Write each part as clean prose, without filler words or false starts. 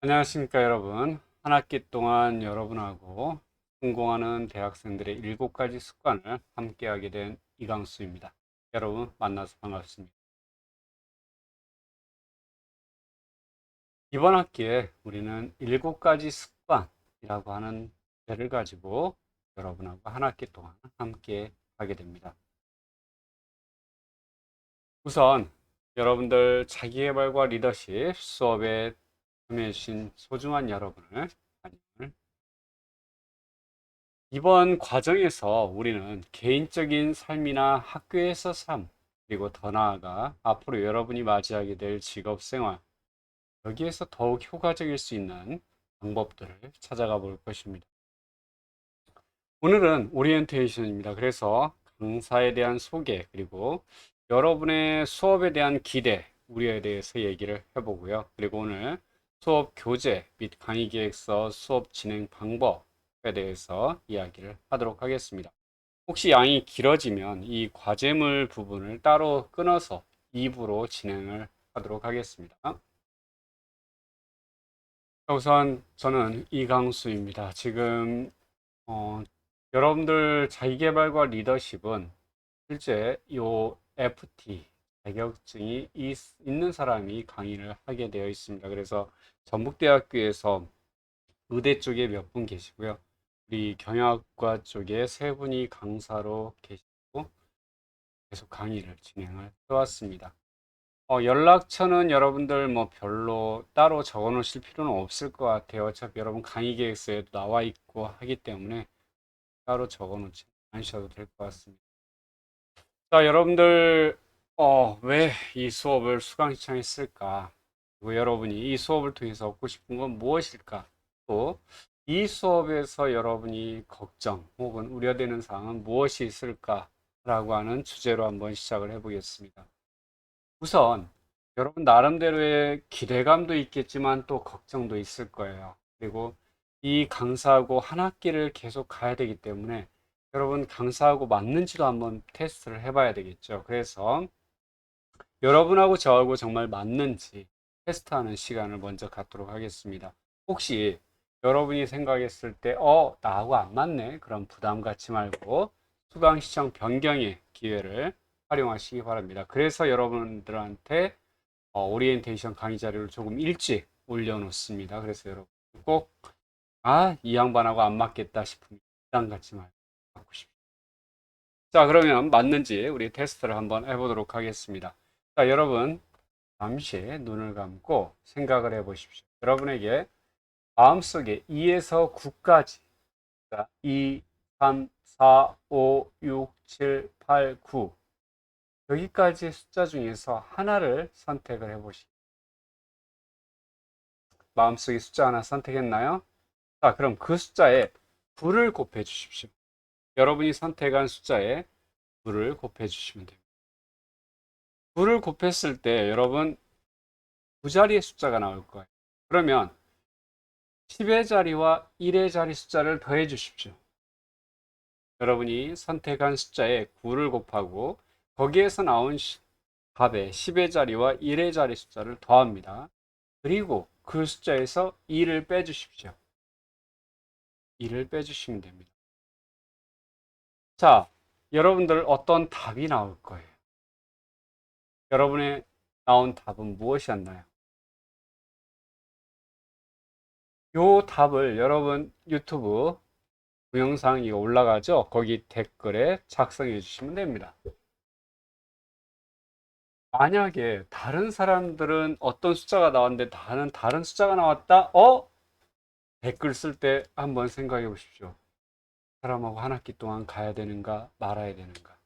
안녕하십니까 여러분. 한 학기 동안 여러분하고 성공하는 대학생들의 7가지 습관을 함께하게 된 이강수입니다. 여러분 만나서 반갑습니다. 이번 학기에 우리는 7가지 습관이라고 하는 주제를 가지고 여러분하고 한 학기 동안 함께 하게 됩니다. 우선 여러분들 자기계발과 리더십 수업에 참여해 주신 소중한 여러분을 환영을. 이번 과정에서 우리는 개인적인 삶이나 학교에서 삶, 그리고 더 나아가 앞으로 여러분이 맞이하게 될 직업 생활, 여기에서 더욱 효과적일 수 있는 방법들을 찾아가 볼 것입니다. 오늘은 오리엔테이션입니다. 그래서 강사에 대한 소개, 그리고 여러분의 수업에 대한 기대, 우려에 대해서 얘기를 해보고요. 그리고 오늘 수업 교재 및 강의 계획서, 수업 진행 방법에 대해서 이야기를 하도록 하겠습니다. 혹시 양이 길어지면 이 과제물 부분을 따로 끊어서 2부로 진행을 하도록 하겠습니다. 우선 저는 이강수입니다. 지금 여러분들 자기계발과 리더십은 실제 요 FT 자격증이 있는 사람이 강의를 하게 되어 있습니다. 그래서 전북대학교에서 의대 쪽에 몇 분 계시고요. 우리 경영학과 쪽에 3분이 강사로 계시고 계속 강의를 진행을 해왔습니다. 연락처는 여러분들 뭐 별로 따로 적어 놓으실 필요는 없을 것 같아요. 어차피 여러분 강의 계획서에도 나와 있고 하기 때문에 따로 적어 놓지 않으셔도 될 것 같습니다. 자, 여러분들, 왜 이 수업을 수강 신청했을까? 그리고 여러분이 이 수업을 통해서 얻고 싶은 건 무엇일까? 또, 이 수업에서 여러분이 걱정 혹은 우려되는 사항은 무엇이 있을까? 라고 하는 주제로 한번 시작을 해보겠습니다. 우선, 여러분 나름대로의 기대감도 있겠지만 또 걱정도 있을 거예요. 그리고 이 강사하고 한 학기를 계속 가야 되기 때문에 여러분 강사하고 맞는지도 한번 테스트를 해봐야 되겠죠. 그래서 여러분하고 저하고 정말 맞는지 테스트하는 시간을 먼저 갖도록 하겠습니다. 혹시 여러분이 생각했을 때, 나하고 안 맞네. 그럼 부담 갖지 말고 수강 시청 변경의 기회를 활용하시기 바랍니다. 그래서 여러분들한테 오리엔테이션 강의 자료를 조금 일찍 올려놓습니다. 그래서 여러분 꼭, 이 양반하고 안 맞겠다 싶으면 부담 갖지 말고 갖고 싶습니다. 자, 그러면 맞는지 우리 테스트를 한번 해보도록 하겠습니다. 자, 여러분 잠시 눈을 감고 생각을 해 보십시오. 여러분에게 마음속에 2에서 9까지, 그러니까 2, 3, 4, 5, 6, 7, 8, 9 여기까지 숫자 중에서 하나를 선택을 해 보시죠. 마음속에 숫자 하나 선택했나요? 자, 그럼 그 숫자에 9를 곱해 주십시오. 여러분이 선택한 숫자에 9를 곱해 주시면 됩니다. 9를 곱했을 때 여러분 두 자리의 숫자가 나올 거예요. 그러면 10의 자리와 1의 자리 숫자를 더해 주십시오. 여러분이 선택한 숫자에 9를 곱하고 거기에서 나온 답에 10의 자리와 1의 자리 숫자를 더합니다. 그리고 그 숫자에서 2를 빼주십시오. 2를 빼주시면 됩니다. 자, 여러분들 어떤 답이 나올 거예요? 여러분의 나온 답은 무엇이었나요? 요 답을 여러분 유튜브 동영상이 올라가죠? 거기 댓글에 작성해 주시면 됩니다. 만약에 다른 사람들은 어떤 숫자가 나왔는데 나는 다른 숫자가 나왔다? 댓글 쓸 때 한번 생각해 보십시오. 사람하고 한 학기 동안 가야 되는가 말아야 되는가.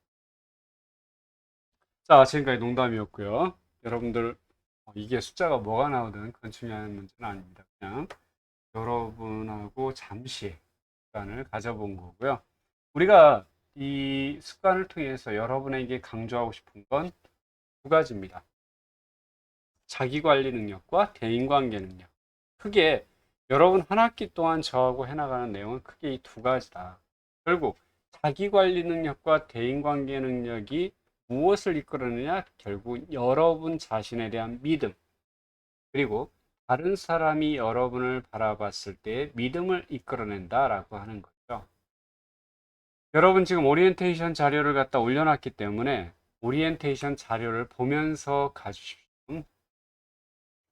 자, 지금까지 농담이었고요. 여러분들 이게 숫자가 뭐가 나오든 그건 중요한 문제는 아닙니다. 그냥 여러분하고 잠시 시간을 가져본 거고요. 우리가 이 습관을 통해서 여러분에게 강조하고 싶은 건 두 가지입니다. 자기관리 능력과 대인관계 능력. 크게 여러분 한 학기 동안 저하고 해나가는 내용은 크게 이 두 가지다. 결국 자기관리 능력과 대인관계 능력이 무엇을 이끌어내냐? 결국 여러분 자신에 대한 믿음, 그리고 다른 사람이 여러분을 바라봤을 때 믿음을 이끌어낸다라고 하는 거죠. 여러분 지금 오리엔테이션 자료를 갖다 올려놨기 때문에 오리엔테이션 자료를 보면서 가주십시오.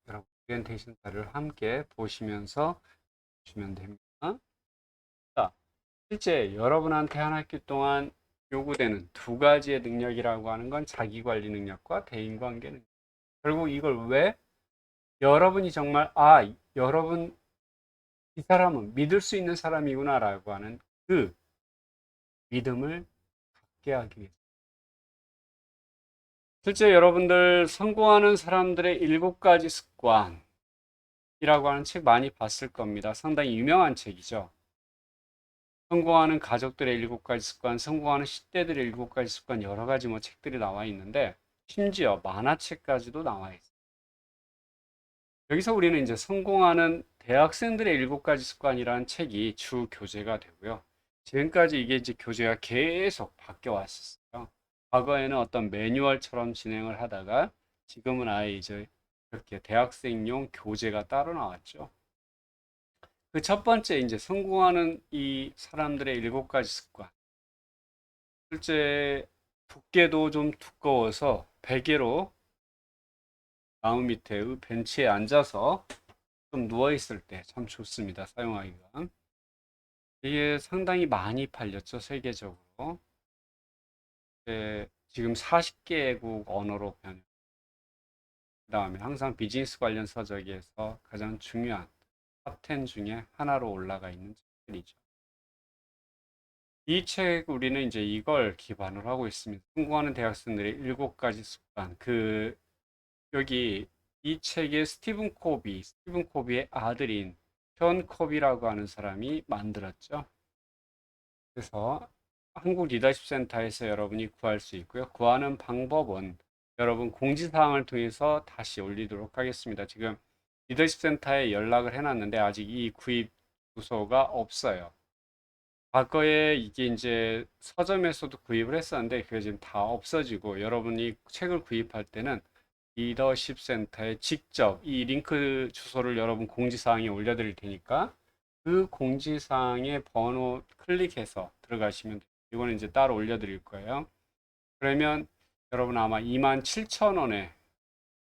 여러분 오리엔테이션 자료를 함께 보시면서 주시면 됩니다. 자, 실제 여러분한테 한 학기 동안 요구되는 두 가지의 능력이라고 하는 건 자기관리 능력과 대인관계 능력. 결국 이걸 왜 여러분이 정말 여러분 이 사람은 믿을 수 있는 사람이구나라고 하는 그 믿음을 갖게 하기 위해서. 실제 여러분들 성공하는 사람들의 7가지 습관이라고 하는 책 많이 봤을 겁니다. 상당히 유명한 책이죠. 성공하는 가족들의 7가지 습관, 성공하는 10대들의 7가지 습관, 여러 가지 뭐 책들이 나와 있는데 심지어 만화책까지도 나와 있어요. 여기서 우리는 이제 성공하는 대학생들의 7가지 습관이라는 책이 주 교재가 되고요. 지금까지 이게 이제 교재가 계속 바뀌어 왔었어요. 과거에는 어떤 매뉴얼처럼 진행을 하다가 지금은 아예 이제 이렇게 대학생용 교재가 따로 나왔죠. 그 첫 번째 이제 성공하는 이 사람들의 7가지 습관. 실제 두께도 좀 두꺼워서 베개로 마음 밑에 벤치에 앉아서 좀 누워 있을 때 참 좋습니다. 사용하기가. 이게 상당히 많이 팔렸죠, 세계적으로. 지금 40개국 언어로 변형. 그다음에 항상 비즈니스 관련 서적에서 가장 중요한 탑10 중에 하나로 올라가 있는 책들이죠. 이 책 우리는 이제 이걸 기반으로 하고 있습니다. 성공하는 대학생들의 7가지 습관. 여기 이 책의 스티븐 코비의 아들인 션 코비라고 하는 사람이 만들었죠. 그래서 한국 리더십 센터에서 여러분이 구할 수 있고요. 구하는 방법은 여러분 공지사항을 통해서 다시 올리도록 하겠습니다. 지금 리더십 센터에 연락을 해놨는데 아직 이 구입 주소가 없어요. 과거에 이게 이제 서점에서도 구입을 했었는데 그게 지금 다 없어지고 여러분이 책을 구입할 때는 리더십 센터에 직접 이 링크 주소를 여러분 공지사항에 올려드릴 테니까 그 공지사항의 번호 클릭해서 들어가시면 돼요. 이거는 이제 따로 올려드릴 거예요. 그러면 여러분 아마 27,000원에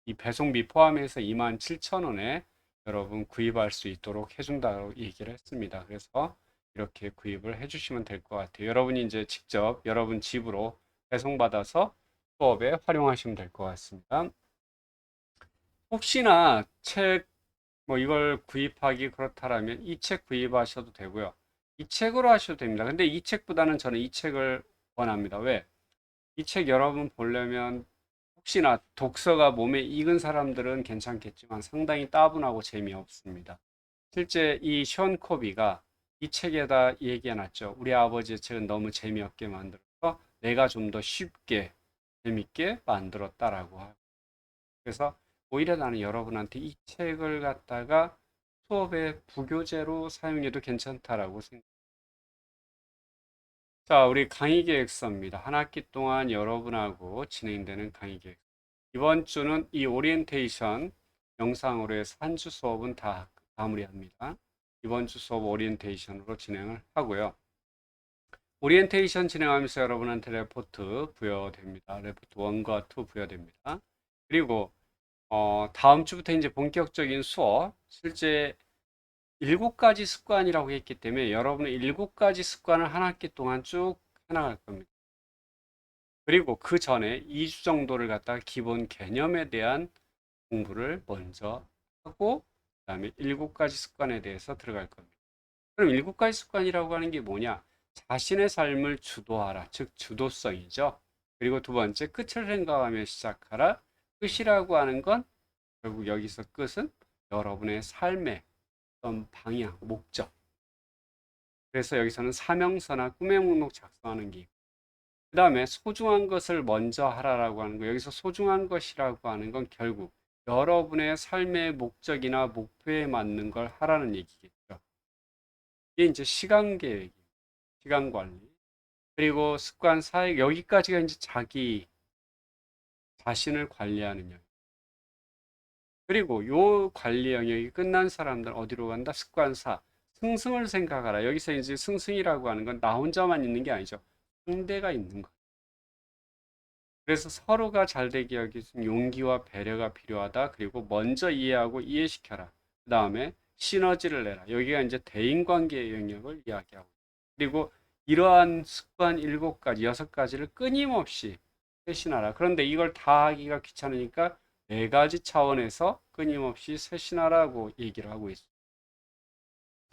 이 배송비 포함해서 27,000원에 여러분 구입할 수 있도록 해준다고 얘기를 했습니다. 그래서 이렇게 구입을 해주시면 될 것 같아요. 여러분이 이제 직접 여러분 집으로 배송받아서 수업에 활용하시면 될 것 같습니다. 혹시나 책 뭐 이걸 구입하기 그렇다라면 이 책 구입하셔도 되고요. 이 책으로 하셔도 됩니다. 근데 이 책보다는 저는 이 책을 원합니다. 왜? 이 책 여러분 보려면 혹시나 독서가 몸에 익은 사람들은 괜찮겠지만 상당히 따분하고 재미없습니다. 실제 이 션 코비가 이 책에다 얘기해 놨죠. 우리 아버지의 책은 너무 재미없게 만들어서 내가 좀 더 쉽게 재밌게 만들었다라고 하고. 그래서 오히려 나는 여러분한테 이 책을 갖다가 수업의 부교재로 사용해도 괜찮다라고 생각합니다. 자, 우리 강의 계획서입니다. 한 학기 동안 여러분하고 진행되는 강의 계획. 이번 주는 이 오리엔테이션 영상으로 해서 한 주 수업은 다 마무리합니다. 이번 주 수업 오리엔테이션으로 진행을 하고요. 오리엔테이션 진행하면서 여러분한테 레포트 부여됩니다. 레포트 1과 2 부여됩니다. 그리고 다음 주부터 이제 본격적인 수업, 실제 7가지 습관이라고 했기 때문에 여러분의 7가지 습관을 한 학기 동안 쭉 해나갈 겁니다. 그리고 그 전에 2주 정도를 갖다가 기본 개념에 대한 공부를 먼저 하고 그다음에 7가지 습관에 대해서 들어갈 겁니다. 그럼 7가지 습관이라고 하는 게 뭐냐? 자신의 삶을 주도하라. 즉 주도성이죠. 그리고 두 번째 끝을 생각하며 시작하라. 끝이라고 하는 건 결국 여기서 끝은 여러분의 삶의 어떤 방향, 목적. 그래서 여기서는 사명서나 꿈의 목록 작성하는 게 있고 그 다음에 소중한 것을 먼저 하라라고 하는 거. 여기서 소중한 것이라고 하는 건 결국 여러분의 삶의 목적이나 목표에 맞는 걸 하라는 얘기겠죠. 이게 이제 시간 계획, 시간 관리, 그리고 습관 사역, 여기까지가 이제 자기 자신을 관리하는 영. 그리고 요 관리 영역이 끝난 사람들은 어디로 간다? 습관사. 승승을 생각하라. 여기서 이제 승승이라고 하는 건 나 혼자만 있는 게 아니죠. 상대가 있는 거. 그래서 서로가 잘 되기 위해서 용기와 배려가 필요하다. 그리고 먼저 이해하고 이해시켜라. 그 다음에 시너지를 내라. 여기가 이제 대인관계의 영역을 이야기하고. 그리고 이러한 습관 7가지, 6가지를 끊임없이 쇄신하라. 그런데 이걸 다 하기가 귀찮으니까 4가지 차원에서 끊임없이 쇄신하라고 얘기를 하고 있습니다.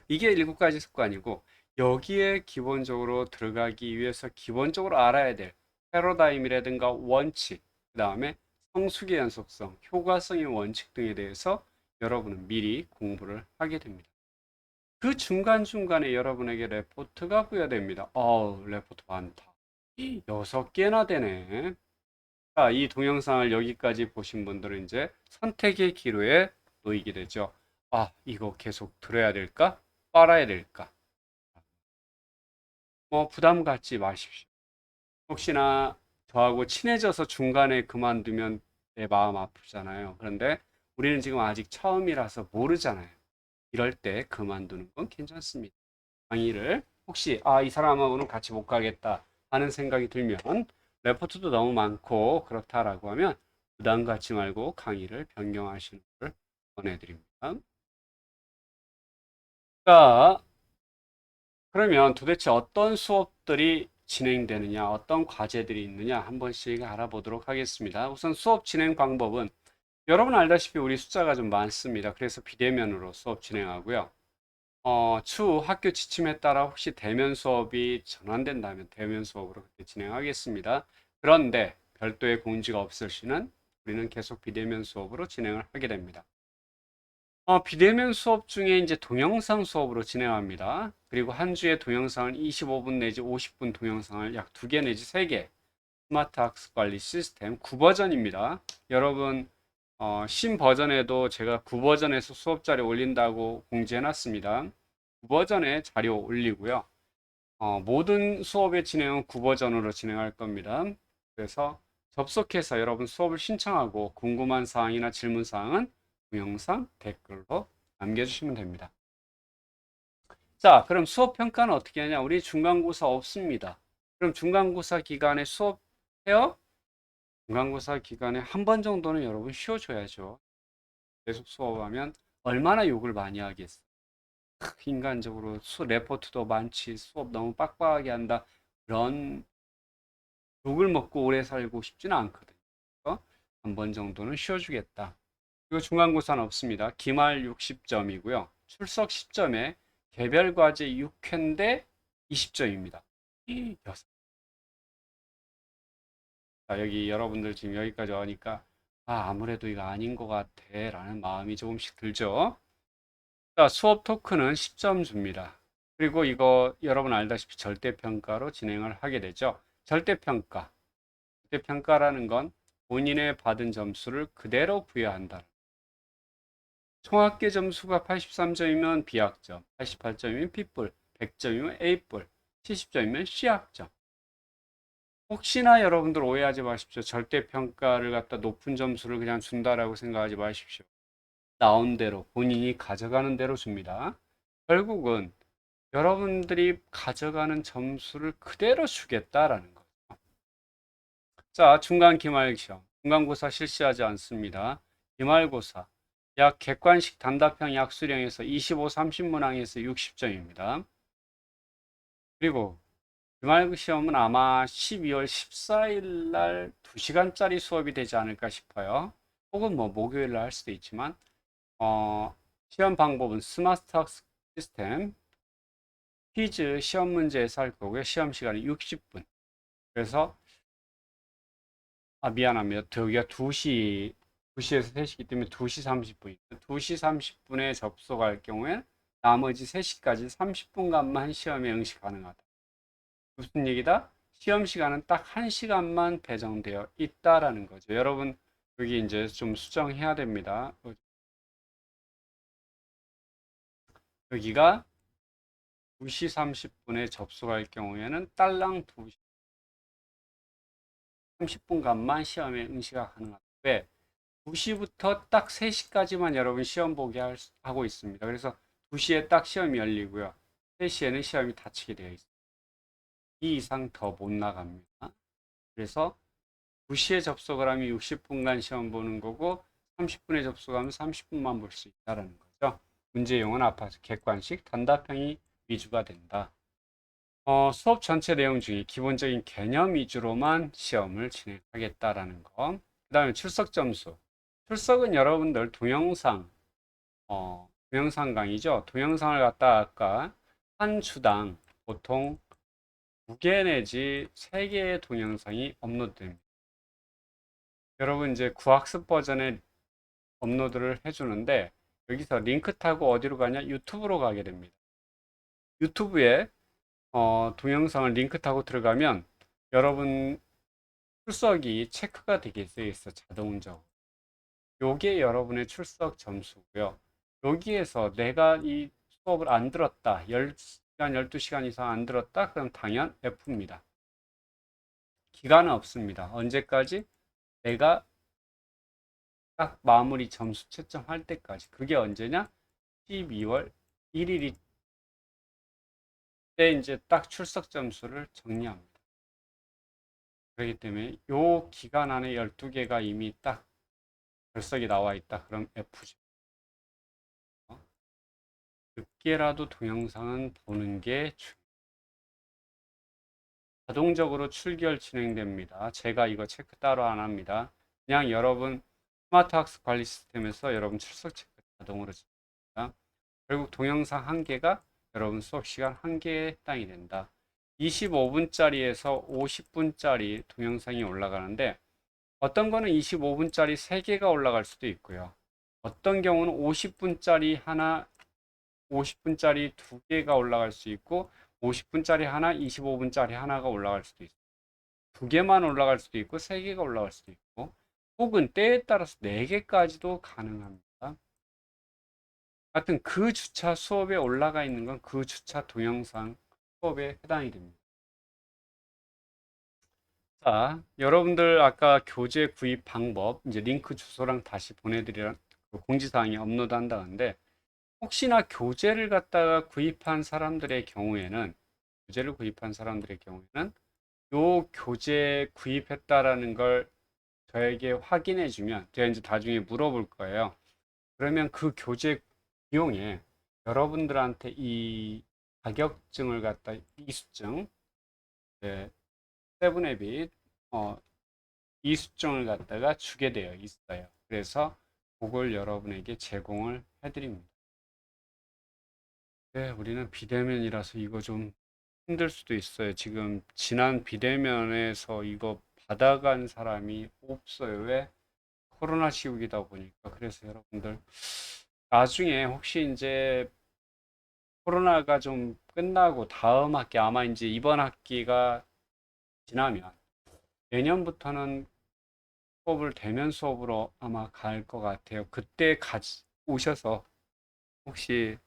이게 7가지 습관이고, 여기에 기본적으로 들어가기 위해서 기본적으로 알아야 될 패러다임이라든가 원칙, 그 다음에 성숙의 연속성, 효과성의 원칙 등에 대해서 여러분은 미리 공부를 하게 됩니다. 그 중간중간에 여러분에게 레포트가 부여됩니다. 레포트 많다. 6개나 되네. 자, 이 동영상을 여기까지 보신 분들은 이제 선택의 기로에 놓이게 되죠. 이거 계속 들어야 될까? 빨아야 될까? 부담 갖지 마십시오. 혹시나 저하고 친해져서 중간에 그만두면 내 마음 아프잖아요. 그런데 우리는 지금 아직 처음이라서 모르잖아요. 이럴 때 그만두는 건 괜찮습니다. 강의를 혹시 이 사람하고는 같이 못 가겠다 하는 생각이 들면 레포트도 너무 많고 그렇다라고 하면 부담 갖지 말고 강의를 변경하시는 걸 권해드립니다. 자, 그러면 도대체 어떤 수업들이 진행되느냐, 어떤 과제들이 있느냐 한 번씩 알아보도록 하겠습니다. 우선 수업 진행 방법은 여러분 알다시피 우리 숫자가 좀 많습니다. 그래서 비대면으로 수업 진행하고요. 추후 학교 지침에 따라 혹시 대면 수업이 전환된다면 대면 수업으로 그렇게 진행하겠습니다. 그런데 별도의 공지가 없을 시는 우리는 계속 비대면 수업으로 진행을 하게 됩니다. 비대면 수업 중에 이제 동영상 수업으로 진행합니다. 그리고 한 주에 동영상을 25분 내지 50분 동영상을 약 2개 내지 3개 스마트 학습 관리 시스템 9버전입니다. 여러분 신버전에도 제가 9버전에서 수업 자료 올린다고 공지해 놨습니다. 9버전에 자료 올리고요. 모든 수업의 진행은 9버전으로 진행할 겁니다. 그래서 접속해서 여러분 수업을 신청하고 궁금한 사항이나 질문 사항은 동영상 댓글로 남겨주시면 됩니다. 자, 그럼 수업 평가는 어떻게 하냐? 우리 중간고사 없습니다. 그럼 중간고사 기간에 수업해요? 중간고사 기간에 한 번 정도는 여러분 쉬어줘야죠. 계속 수업하면 얼마나 욕을 많이 하겠어. 인간적으로 레포트도 많지, 수업 너무 빡빡하게 한다. 그런 욕을 먹고 오래 살고 싶지는 않거든요. 한 번 정도는 쉬어주겠다. 그리고 중간고사는 없습니다. 기말 60점이고요. 출석 10점에 개별 과제 6회인데 20점입니다. 자, 여기 여러분들 지금 여기까지 오니까 아무래도 이거 아닌 것 같아 라는 마음이 조금씩 들죠. 자, 수업 토크는 10점 줍니다. 그리고 이거 여러분 알다시피 절대평가로 진행을 하게 되죠. 절대평가. 절대평가라는 건 본인의 받은 점수를 그대로 부여한다. 총합계 점수가 83점이면 B학점, 88점이면 B뿔, 100점이면 A뿔, 70점이면 C학점. 혹시나 여러분들 오해하지 마십시오. 절대평가를 갖다 높은 점수를 그냥 준다라고 생각하지 마십시오. 나온 대로 본인이 가져가는 대로 줍니다. 결국은 여러분들이 가져가는 점수를 그대로 주겠다라는 거죠. 자, 중간 기말 시험. 중간고사 실시하지 않습니다. 기말고사. 약 객관식 단답형 약수령에서 25, 30문항에서 60점입니다. 그리고 기말 시험은 아마 12월 14일 날 2시간짜리 수업이 되지 않을까 싶어요. 혹은 목요일 날 할 수도 있지만 시험 방법은 스마트 학습 시스템 퀴즈 시험 문제에서 할 거고요. 시험 시간은 60분. 그래서 미안합니다. 여기가 2시에서 3시기 때문에 2시 30분. 2시 30분에 접속할 경우에 나머지 3시까지 30분간만 시험에 응시 가능하다. 무슨 얘기다? 시험 시간은 딱 1시간만 배정되어 있다라는 거죠. 여러분 여기 이제 좀 수정해야 됩니다. 여기가 2시 30분에 접속할 경우에는 딸랑 2시 30분간만 시험에 응시가 가능하다. 왜? 2시부터 딱 3시까지만 여러분 시험 보게 하고 있습니다. 그래서 2시에 딱 시험이 열리고요. 3시에는 시험이 닫히게 되어 있습니다. 이 이상 더 못 나갑니다. 그래서 2시에 접속을 하면 60분간 시험 보는 거고 30분에 접속하면 30분만 볼 수 있다는 거죠. 문제용은 아파트 객관식 단답형이 위주가 된다. 수업 전체 내용 중에 기본적인 개념 위주로만 시험을 진행하겠다라는 거. 그 다음에 출석 점수. 출석은 여러분들 동영상 강의죠. 동영상을 갖다 아까 한 주당 보통 2개 내지 3개의 동영상이 업로드됩니다. 여러분 이제 구학습 버전에 업로드를 해주는데 여기서 링크 타고 어디로 가냐? 유튜브로 가게 됩니다. 유튜브에 동영상을 링크 타고 들어가면 여러분 출석이 체크가 되게 돼 있어 자동적으로. 요게 여러분의 출석 점수고요. 여기에서 내가 이 수업을 안 들었다. 10시간, 12시간 이상 안 들었다. 그럼 당연 F입니다. 기간은 없습니다. 언제까지? 내가 딱 마무리 점수 채점할 때까지. 그게 언제냐? 12월 1일이 때 이제 딱 출석 점수를 정리합니다. 그렇기 때문에 요 기간 안에 12개가 이미 딱 결석이 나와 있다. 그럼 F죠. 늦게라도 동영상은 보는 게 자동적으로 출결 진행됩니다. 제가 이거 체크 따로 안 합니다. 그냥 여러분 스마트 학습 관리 시스템에서 여러분 출석 체크 자동으로 진행합니다. 결국 동영상 한 개가 여러분 수업 시간 한 개에 해당이 된다. 25분짜리에서 50분짜리 동영상이 올라가는데 어떤 거는 25분짜리 3개가 올라갈 수도 있고요. 어떤 경우는 50분짜리 하나, 50분짜리 2개가 올라갈 수 있고 50분짜리 하나, 25분짜리 하나가 올라갈 수도 있어요. 2개만 올라갈 수도 있고 3개가 올라갈 수도 있고 혹은 때에 따라서 4개까지도 가능합니다. 하여튼 그 주차 수업에 올라가 있는 건 그 주차 동영상 수업에 해당이 됩니다. 자, 여러분들 아까 교재 구입 방법 이제 링크 주소랑 다시 보내드리라 공지사항에 업로드 한다는데 혹시나 교재를 구입한 사람들의 경우에는 요 교재 구입했다라는 걸 저에게 확인해 주면 제가 이제 나중에 물어볼 거예요. 그러면 그 교재 비용에 여러분들한테 이 자격증을 갖다 이수증, 네, 세븐에빗 이수증을 갖다가 주게 되어 있어요. 그래서 그걸 여러분에게 제공을 해드립니다. 네, 우리는 비대면이라서 이거 좀 힘들 수도 있어요. 지금 지난 비대면에서 이거 받아간 사람이 없어요. 왜? 코로나 시국이다 보니까. 그래서 여러분들 나중에 혹시 이제 코로나가 좀 끝나고 다음 학기 아마 이제 이번 학기가 지나면 내년부터는 수업을 대면 수업으로 아마 갈 것 같아요. 그때 오셔서 혹시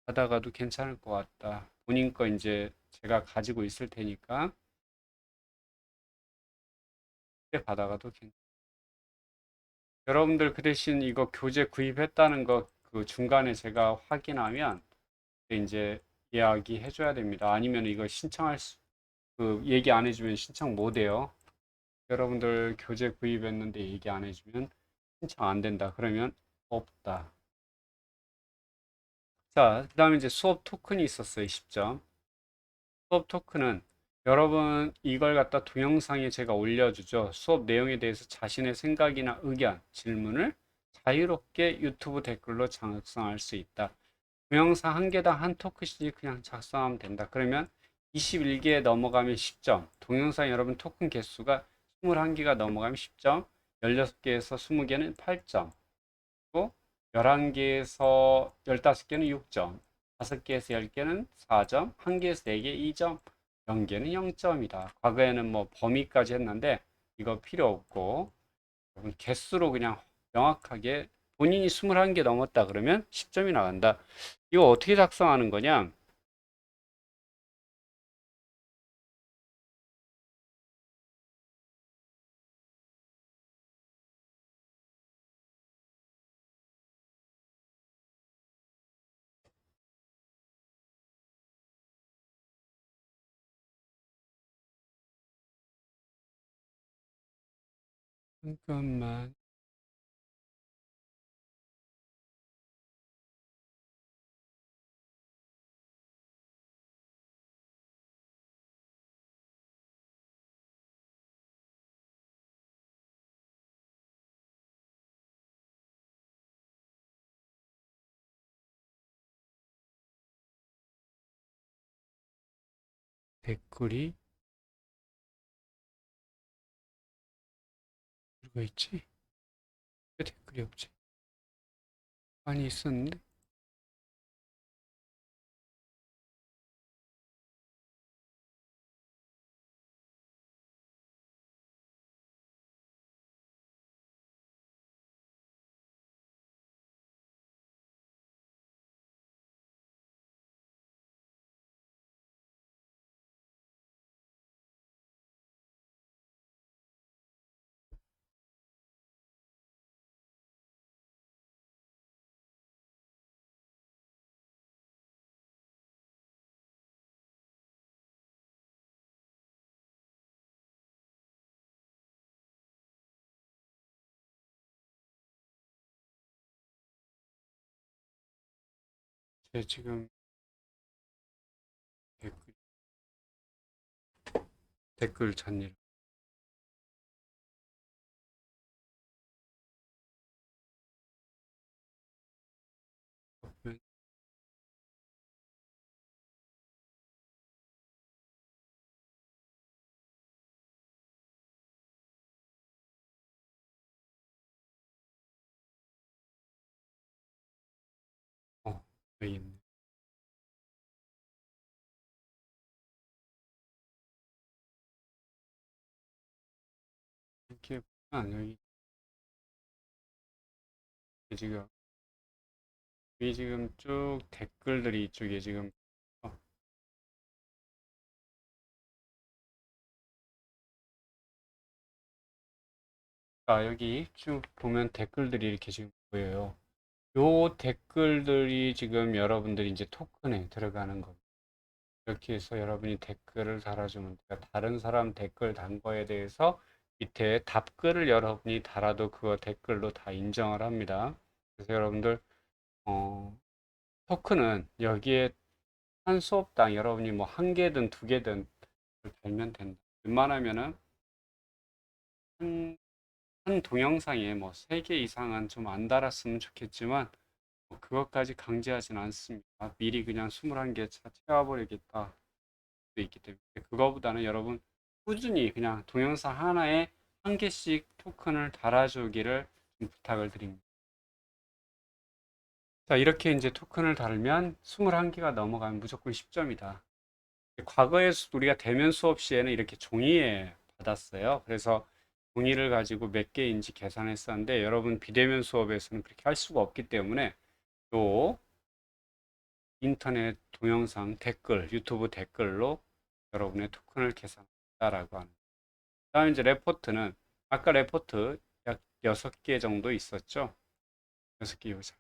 받아가도 괜찮을 것 같다. 본인 거 이제 제가 가지고 있을 테니까 그때 받아가도 여러분들 그 대신 이거 교재 구입했다는 거 그 중간에 제가 확인하면 이제 이야기 해줘야 됩니다. 아니면 이거 그 얘기 안 해주면 신청 못 해요. 여러분들 교재 구입했는데 얘기 안 해주면 신청 안 된다. 그러면 없다. 자, 그 다음에 이제 수업 토큰이 있었어요. 10점. 수업 토큰은 여러분 이걸 갖다 동영상에 제가 올려주죠. 수업 내용에 대해서 자신의 생각이나 의견, 질문을 자유롭게 유튜브 댓글로 작성할 수 있다. 동영상 한 개당 한 토큰씩 그냥 작성하면 된다. 그러면 21개 넘어가면 10점. 동영상 여러분 토큰 개수가 21개가 넘어가면 10점. 16개에서 20개는 8점. 또 11개에서 15개는 6점. 5개에서 10개는 4점. 1개에서 4개 2점. 0개는 0점이다. 과거에는 뭐 범위까지 했는데 이거 필요 없고 개수로 그냥 명확하게 본인이 21개 넘었다 그러면 10점이 나간다. 이거 어떻게 작성하는 거냐? 잠깐만. 댓글이 누가 있지? 왜 댓글이 없지? 많이 있었는데. 제 지금 댓글, 댓글 잔일. 여기 있네. 이렇게 보면 지금 여기 지금 쭉 댓글들이 이쪽에 지금 어, 여기 쭉 보면 댓글들이 이렇게 지금 보여요. 요 댓글들이 지금 여러분들이 이제 토큰에 들어가는 겁니다. 이렇게 해서 여러분이 댓글을 달아주면 돼요. 다른 사람 댓글 단 거에 대해서 밑에 답글을 여러분이 달아도 그거 댓글로 다 인정을 합니다. 그래서 여러분들 어, 토큰은 여기에 한 수업당 여러분이 뭐 한 개든 두 개든 달면 된다. 웬만하면은 한, 한 동영상에 뭐 세 개 이상은 좀 안 달았으면 좋겠지만 뭐 그것까지 강제하진 않습니다. 미리 그냥 21개 채워버리겠다 수 있기 때문에 그거보다는 여러분 꾸준히 그냥 동영상 하나에 한 개씩 토큰을 달아주기를 좀 부탁을 드립니다. 자, 이렇게 이제 토큰을 달면 21개가 넘어가면 무조건 10점이다. 과거에 우리가 대면 수업 시에는 이렇게 종이에 받았어요. 그래서 종이를 가지고 몇 개인지 계산했었는데 여러분 비대면 수업에서는 그렇게 할 수가 없기 때문에 또 인터넷 동영상 댓글, 유튜브 댓글로 여러분의 토큰을 계산한다라고 하는. 다음 이제 레포트는 아까 레포트 약 6개 정도 있었죠. 6개 요사.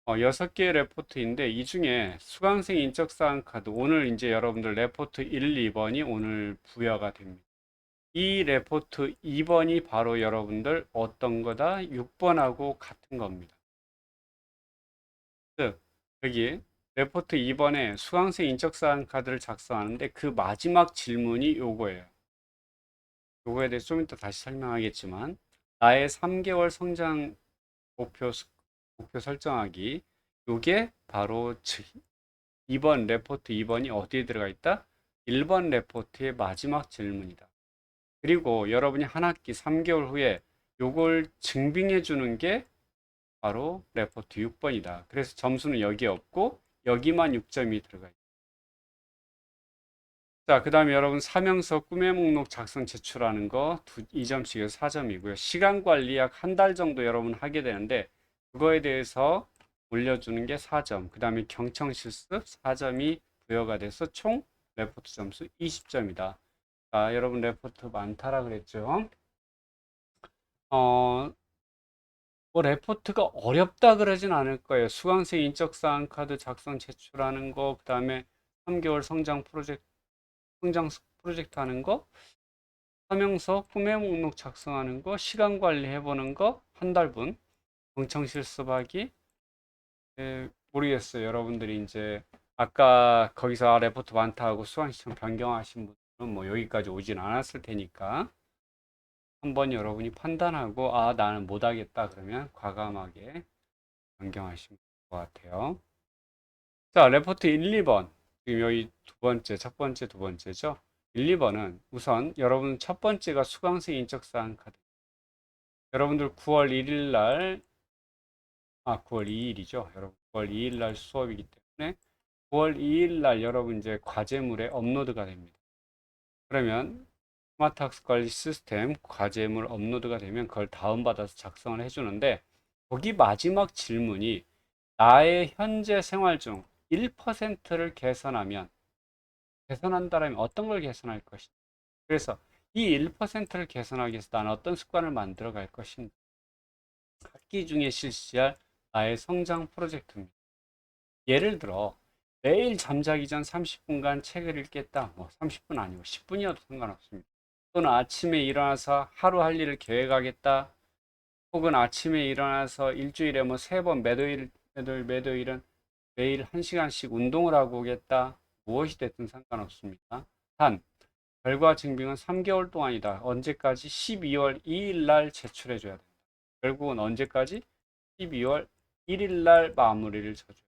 6개의 레포트인데 이 중에 수강생 인적사항 카드 오늘 이제 여러분들 레포트 1, 2번이 오늘 부여가 됩니다. 이 레포트 2번이 바로 여러분들 어떤 거다? 6번하고 같은 겁니다. 즉 여기 레포트 2번에 수강생 인적사항 카드를 작성하는데 그 마지막 질문이 요거예요. 요거에 대해서 좀 이따 다시 설명하겠지만 나의 3개월 성장 목표, 목표 설정하기 요게 바로 2번 레포트 2번이 어디에 들어가 있다? 1번 레포트의 마지막 질문이다. 그리고 여러분이 한 학기 3개월 후에 요걸 증빙해 주는 게 바로 레포트 6번이다. 그래서 점수는 여기에 없고 여기만 6점이 들어가 있다. 자, 그 다음에 여러분 사명서 꿈의 목록 작성 제출하는 거 2점씩에서 4점이고요. 시간 관리 약 한 달 정도 여러분 하게 되는데 그거에 대해서 올려주는 게 4점. 그 다음에 경청 실습 4점이 부여가 돼서 총 레포트 점수 20점이다. 자, 여러분 레포트 많다라 그랬죠. 어, 뭐 레포트가 어렵다 그러진 않을 거예요. 수강생 인적사항 카드 작성 제출하는 거, 그 다음에 3개월 성장 프로젝트 하는 거, 서명서, 구매 목록 작성하는 거, 시간 관리해 보는 거, 한 달분, 경청 실습하기. 모르겠어요. 여러분들이 이제 아까 거기서 레포트 많다 하고 수강 신청 변경하신 분들은 뭐 여기까지 오진 않았을 테니까 한번 여러분이 판단하고 아 나는 못하겠다 그러면 과감하게 변경하시면 될 것 같아요. 자, 레포트 1, 2번. 지금 여기 두 번째, 첫 번째, 두 번째죠. 1, 2번은 우선 여러분 첫 번째가 수강생 인적사항 카드. 여러분들 9월 1일 날, 9월 2일이죠. 여러분 9월 2일 날 수업이기 때문에 9월 2일 날 여러분 이제 과제물에 업로드가 됩니다. 그러면 스마트 학습 관리 시스템 과제물 업로드가 되면 그걸 다운받아서 작성을 해주는데 거기 마지막 질문이 나의 현재 생활 중 1%를 개선한다면 어떤 걸 개선할 것인가? 그래서 이 1%를 개선하기 위해서 나는 어떤 습관을 만들어 갈 것인가? 학기 중에 실시할 나의 성장 프로젝트입니다. 예를 들어 매일 잠자기 전 30분간 책을 읽겠다. 뭐 30분 아니고 10분이어도 상관없습니다. 또는 아침에 일어나서 하루 할 일을 계획하겠다. 혹은 아침에 일어나서 일주일에 뭐 세 번 매도일은 매일 1시간씩 운동을 하고 오겠다. 무엇이 됐든 상관없습니다. 단 결과 증빙은 3개월 동안이다. 언제까지? 12월 2일 날 제출해 줘야 된다. 결국은 언제까지? 12월 1일 날 마무리를 쳐줘요.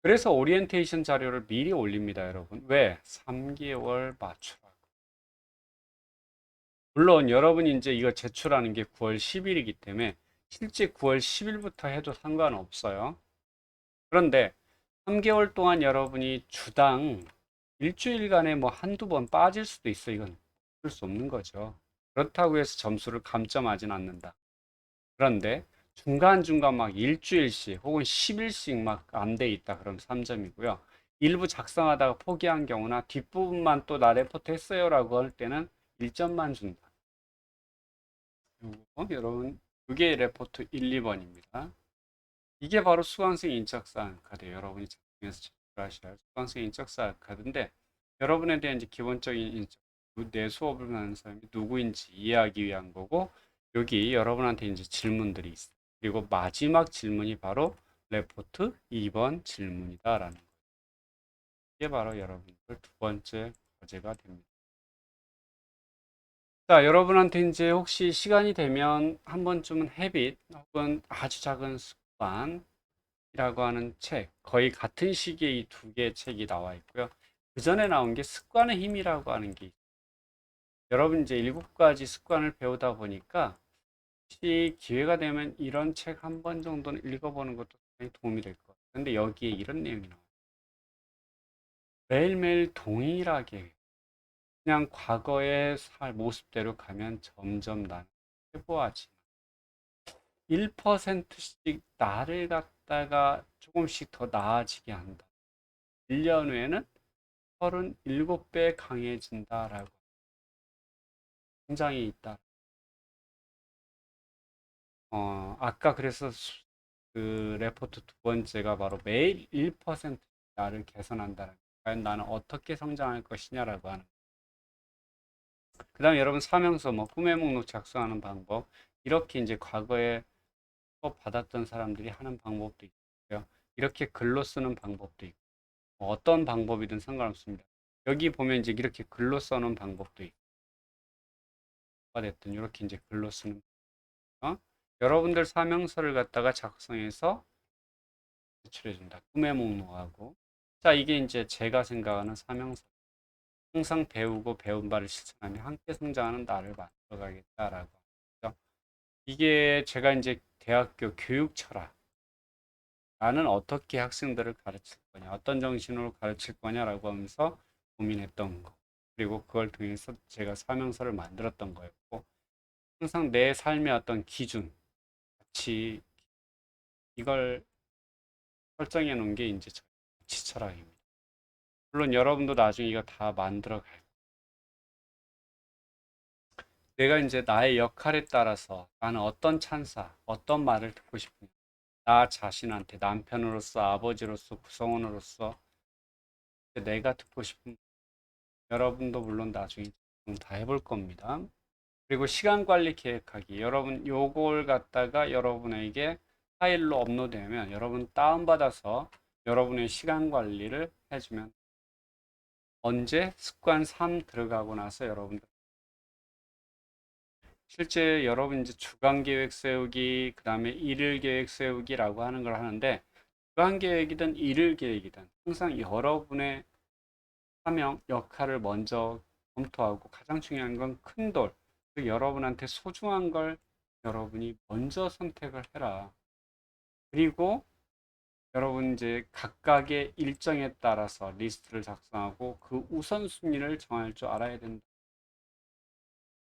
그래서 오리엔테이션 자료를 미리 올립니다, 여러분. 왜? 3개월 맞추라고. 물론 여러분이 이제 이거 제출하는 게 9월 10일이기 때문에 실제 9월 10일부터 해도 상관없어요. 그런데 3개월 동안 여러분이 주당 일주일간에 뭐 한두 번 빠질 수도 있어. 이건 어쩔 수 없는 거죠. 그렇다고 해서 점수를 감점하진 않는다. 그런데 중간중간 막 일주일씩 혹은 10일씩 막 안 돼 있다. 그럼 3점이고요. 일부 작성하다가 포기한 경우나 뒷부분만 또 나 레포트 했어요라고 할 때는 1점만 준다. 여러분, 그게 레포트 1, 2번입니다. 이게 바로 수강생 인적사항 카드. 여러분이 작성해서 제출하셔야 할 수강생 인적사항 카드인데 여러분에 대한 이제 기본적인 인적, 내 수업을 하는 사람이 누구인지 이해하기 위한 거고 여기 여러분한테 이제 질문들이 있어요. 그리고 마지막 질문이 바로 레포트 2번 질문이다라는 거예요. 이게 바로 여러분들 두 번째 과제가 됩니다. 자, 여러분한테 이제 혹시 시간이 되면 한 번쯤은 헤빗 혹은 아주 작은 습관 이라고 하는 책, 거의 같은 시기에 이 두 개의 책이 나와 있고요. 그 전에 나온 게 습관의 힘이라고 하는 게 있어요. 여러분 이제 7가지 습관을 배우다 보니까 혹시 기회가 되면 이런 책 한 번 정도는 읽어보는 것도 굉장히 도움이 될 것 같아요. 근데 여기에 이런 내용이 나와요. 매일매일 동일하게 그냥 과거의 살 모습대로 가면 점점 나는 퇴보하지. 1%씩 나를 갖다가 조금씩 더 나아지게 한다. 1년 후에는 37배 강해진다라고 성장이 있다. 아까 그래서 그 레포트 두 번째가 바로 매일 1% 나를 개선한다는 과연 나는 어떻게 성장할 것이냐라고 하는. 그다음에 여러분 사명서 뭐 꿈의 목록 작성하는 방법 이렇게 이제 과거에 수업 받았던 사람들이 하는 방법도 있고요. 이렇게 글로 쓰는 방법도 있고 뭐 어떤 방법이든 상관없습니다. 여기 보면 이제 이렇게 글로 써는 방법도 있고 뭐가 됐든 이렇게 이제 글로 쓰는 여러분들 사명서를 갖다가 작성해서 제출해 준다. 꿈의 목록하고. 자, 이게 이제 제가 생각하는 사명서. 항상 배우고 배운 바를 실천하며 함께 성장하는 나를 만들어 가겠다라고. 하죠. 이게 제가 이제 대학교 교육 철학. 나는 어떻게 학생들을 가르칠 거냐, 어떤 정신으로 가르칠 거냐라고 하면서 고민했던 거. 그리고 그걸 통해서 제가 사명서를 만들었던 거였고, 항상 내 삶의 어떤 기준, 가치, 이걸 설정해 놓은 게 이제 가치 철학입니다. 물론 여러분도 나중에 이거 다 만들어 갈 거예요. 내가 이제 나의 역할에 따라서 나는 어떤 찬사, 어떤 말을 듣고 싶으냐. 나 자신한테 남편으로서, 아버지로서, 구성원으로서 내가 듣고 싶은 여러분도 물론 나중에 다 해볼 겁니다. 그리고 시간 관리 계획하기. 여러분 요걸 갖다가 여러분에게 파일로 업로드하면 여러분 다운받아서 여러분의 시간 관리를 해주면 언제 습관 3 들어가고 나서 여러분들 실제 여러분 이제 주간 계획 세우기, 그 다음에 일일 계획 세우기라고 하는 걸 하는데 주간 계획이든 일일 계획이든 항상 여러분의 사명, 역할을 먼저 검토하고 가장 중요한 건 큰 돌, 그 여러분한테 소중한 걸 여러분이 먼저 선택을 해라. 그리고 여러분 이제 각각의 일정에 따라서 리스트를 작성하고 그 우선순위를 정할 줄 알아야 된다.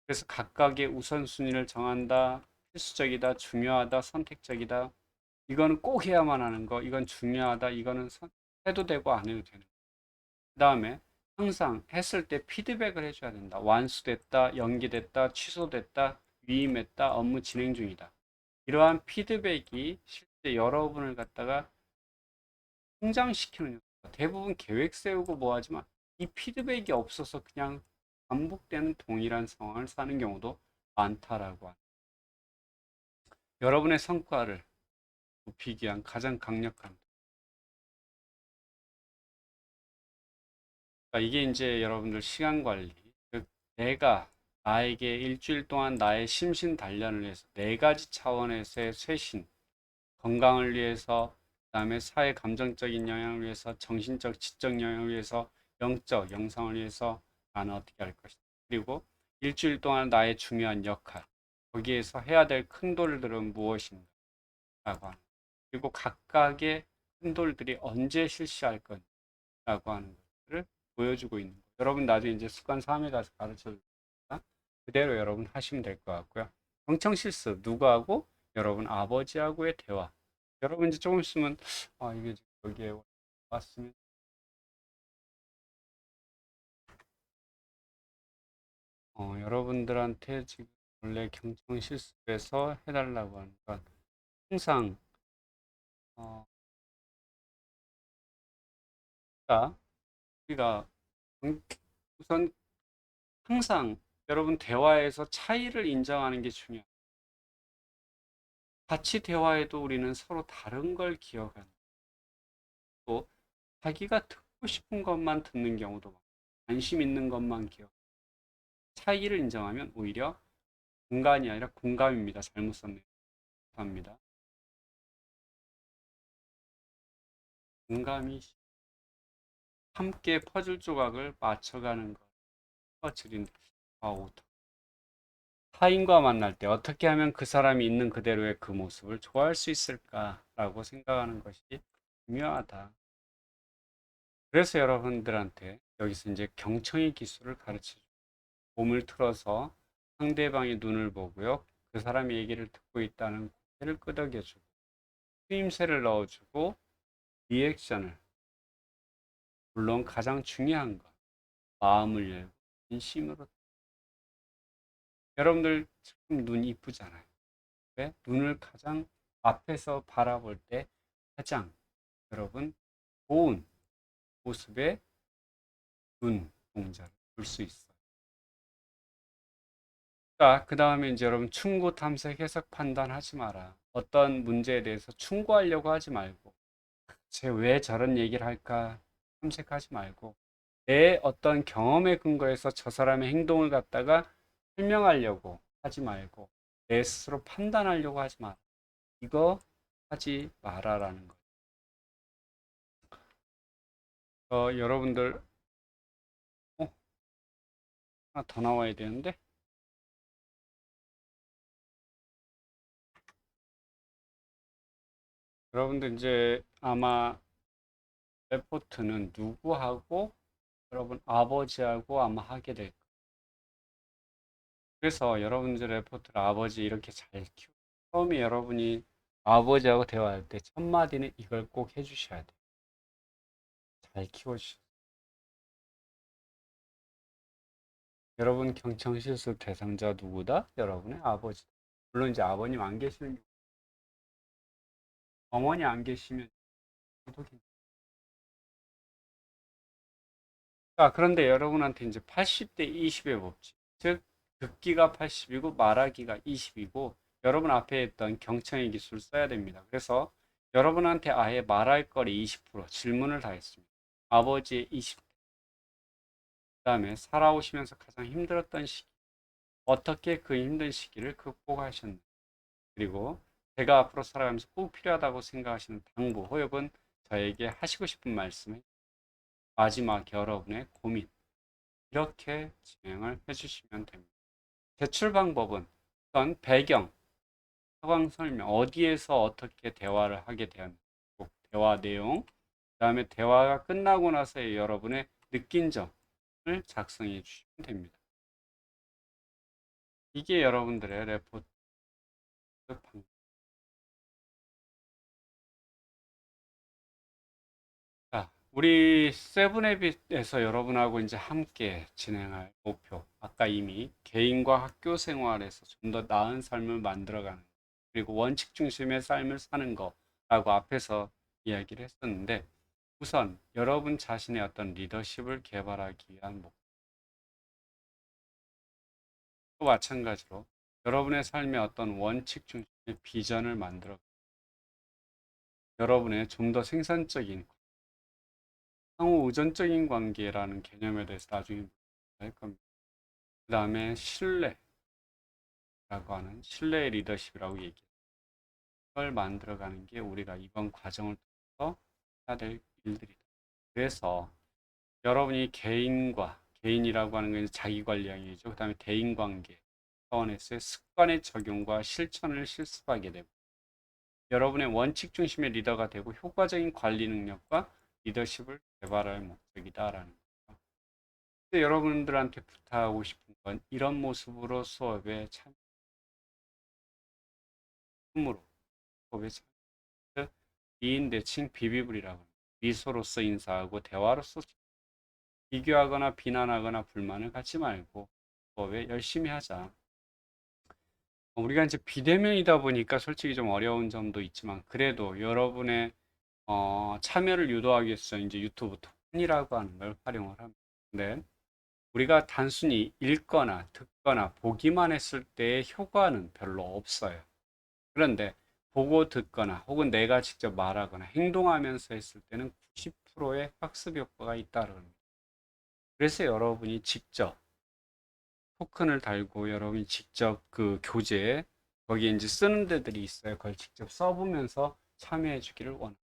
그래서 각각의 우선순위를 정한다. 필수적이다, 중요하다, 선택적이다. 이거는 꼭 해야만 하는 거, 이건 중요하다, 이거는 해도 되고 안 해도 되는 거. 그 다음에 항상 했을 때 피드백을 해줘야 된다. 완수됐다, 연기됐다, 취소됐다, 위임했다, 업무 진행 중이다. 이러한 피드백이 실제 여러분을 갖다가 성장시키는 요소다. 대부분 계획 세우고 뭐 하지만 이 피드백이 없어서 그냥 반복되는 동일한 상황을 사는 경우도 많다라고 합니다. 여러분의 성과를 높이기 위한 가장 강력한 그러니까 이게 이제 여러분들 시간 관리 즉 내가 나에게 일주일 동안 나의 심신 단련을 위해서 네 가지 차원에서의 쇄신 건강을 위해서 그다음에 사회 감정적인 영향을 위해서 정신적 지적 영향을 위해서 영적 영상을 위해서 나는 어떻게 할 것이다 그리고 일주일 동안 나의 중요한 역할 거기에서 해야 될 큰 돌들은 무엇인가 라고 하는 그리고 각각의 큰 돌들이 언제 실시할 건가라고 하는 것들을 보여주고 있는 거예요. 여러분 나중에 이제 습관 3에 가서 가르쳐 줄 테니까 그대로 여러분 하시면 될 것 같고요. 경청 실습 누구하고? 여러분 아버지하고의 대화. 여러분 이제 조금 있으면 아 이게 여기에 왔으면 여러분들한테 지금 원래 경청 실습에서 해달라고 하는 건 항상 어, 자, 우리가 우선 항상 여러분 대화에서 차이를 인정하는 게 중요해요. 같이 대화해도 우리는 서로 다른 걸 기억하는 또 자기가 듣고 싶은 것만 듣는 경우도 많아요. 관심 있는 것만 기억. 차이를 인정하면 오히려 공간이 아니라 공감입니다. 잘못 썼네요. 합니다. 공감이 함께 퍼즐 조각을 맞춰가는 것. 퍼즐인 타인과 만날 때 어떻게 하면 그 사람이 있는 그대로의 그 모습을 좋아할 수 있을까라고 생각하는 것이 중요하다. 그래서 여러분들한테 여기서 이제 경청의 기술을 가르쳐 줍니다. 몸을 틀어서 상대방의 눈을 보고요. 그 사람의 얘기를 듣고 있다는 고개를 끄덕여주고 쓰임새를 넣어주고 리액션을 물론 가장 중요한 것 마음을 열고 진심으로 여러분들 지금 눈 이쁘잖아요. 왜? 눈을 가장 앞에서 바라볼 때 가장 여러분 좋은 모습의 눈 동자를 볼 수 있어요. 자, 그 다음에 이제 여러분 충고, 탐색, 해석, 판단하지 마라. 어떤 문제에 대해서 충고하려고 하지 말고 쟤 왜 저런 얘기를 할까 탐색하지 말고 내 어떤 경험에 근거해서 저 사람의 행동을 갖다가 설명하려고 하지 말고 내 스스로 판단하려고 하지 마라. 이거 하지 마라라는 거예요. 여러분들 하나 더 나와야 되는데 여러분들 이제 아마 레포트는 누구하고 여러분 아버지하고 아마 하게 될 거예요. 그래서 여러분들 레포트를 아버지 이렇게 잘 키우고 처음에 여러분이 아버지하고 대화할 때 첫 마디는 이걸 꼭 해주셔야 돼요. 잘 키워주셔. 여러분 경청실습 대상자 누구다? 여러분의 아버지. 물론 이제 아버님 안 계시는 경우, 어머니 안 계시면 저도 괜찮아요. 자, 그런데 여러분한테 이제 80대 20의 법칙, 즉 듣기가 80이고 말하기가 20이고 여러분 앞에 있던 경청의 기술을 써야 됩니다. 그래서 여러분한테 아예 말할 거리 20%, 질문을 다 했습니다. 아버지의 20대, 그다음에 살아오시면서 가장 힘들었던 시기, 어떻게 그 힘든 시기를 극복하셨는지, 그리고 제가 앞으로 살아가면서 꼭 필요하다고 생각하시는 당부 혹은 저에게 하시고 싶은 말씀, 마지막 여러분의 고민, 이렇게 진행을 해주시면 됩니다. 제출 방법은 우선 배경, 상황 설명, 어디에서 어떻게 대화를 하게 되었는지, 대화 내용, 그 다음에 대화가 끝나고 나서 여러분의 느낀 점을 작성해 주시면 됩니다. 이게 여러분들의 레포트 방법. 자, 우리 세븐앱에서 여러분하고 이제 함께 진행할 목표. 아까 이미 개인과 학교 생활에서 좀 더 나은 삶을 만들어가는, 그리고 원칙 중심의 삶을 사는 거라고 앞에서 이야기를 했었는데, 우선 여러분 자신의 어떤 리더십을 개발하기 위한 목표, 마찬가지로 여러분의 삶의 어떤 원칙 중심의 비전을 만들어 여러분의 좀 더 생산적인 상호 의존적인 관계라는 개념에 대해서 나중에 할 겁니다. 그 다음에 신뢰라고 하는 신뢰의 리더십이라고 얘기해요. 그걸 만들어가는 게 우리가 이번 과정을 통해서 해야 될 일들이다. 그래서 여러분이 개인이라고 하는 건 자기 관리형이죠. 그 다음에 대인관계 차원에서의 습관의 적용과 실천을 실습하게 되고, 여러분의 원칙 중심의 리더가 되고 효과적인 관리 능력과 리더십을 개발할 목적이다라는 거죠. 근데 여러분들한테 부탁하고 싶은 건 이런 모습으로 수업에 참으로 수업에 참여, 2인 대칭 비비블이라고 미소로서 인사하고 대화로서 비교하거나 비난하거나 불만을 갖지 말고 수업에 열심히 하자. 우리가 이제 비대면이다 보니까 솔직히 좀 어려운 점도 있지만, 그래도 여러분의 참여를 유도하기 위해서 이제 유튜브 톤이라고 하는 걸 활용을 합니다. 근데 우리가 단순히 읽거나 듣거나 보기만 했을 때의 효과는 별로 없어요. 그런데 보고 듣거나 혹은 내가 직접 말하거나 행동하면서 했을 때는 90%의 학습 효과가 있다는 겁니다. 그래서 여러분이 직접 토큰을 달고 여러분이 직접 그 교재에 거기에 이제 쓰는 데들이 있어요. 그걸 직접 써보면서 참여해 주기를 원합니다.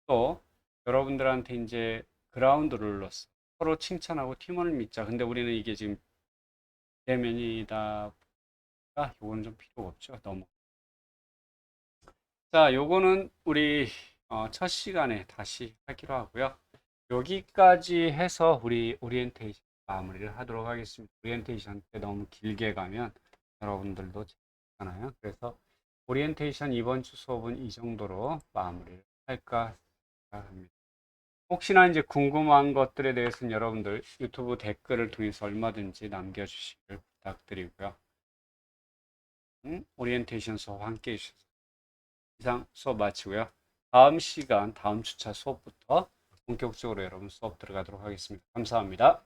또 여러분들한테 이제 그라운드 룰러스, 서로 칭찬하고 팀원을 믿자. 근데 우리는 이게 지금 대면이다 보니까 요거는 좀 필요가 없죠. 너무. 자, 요거는 우리 첫 시간에 다시 하기로 하고요. 여기까지 해서 우리 오리엔테이션 마무리를 하도록 하겠습니다. 오리엔테이션 때 너무 길게 가면 여러분들도 재밌잖아요. 그래서 오리엔테이션 이번 주 수업은 이 정도로 마무리를 할까 생각합니다. 혹시나 이제 궁금한 것들에 대해서는 여러분들 유튜브 댓글을 통해서 얼마든지 남겨주시길 부탁드리고요. 오리엔테이션 수업 함께 해주셔서 이상 수업 마치고요. 다음 시간, 다음 주차 수업부터 본격적으로 여러분 수업 들어가도록 하겠습니다. 감사합니다.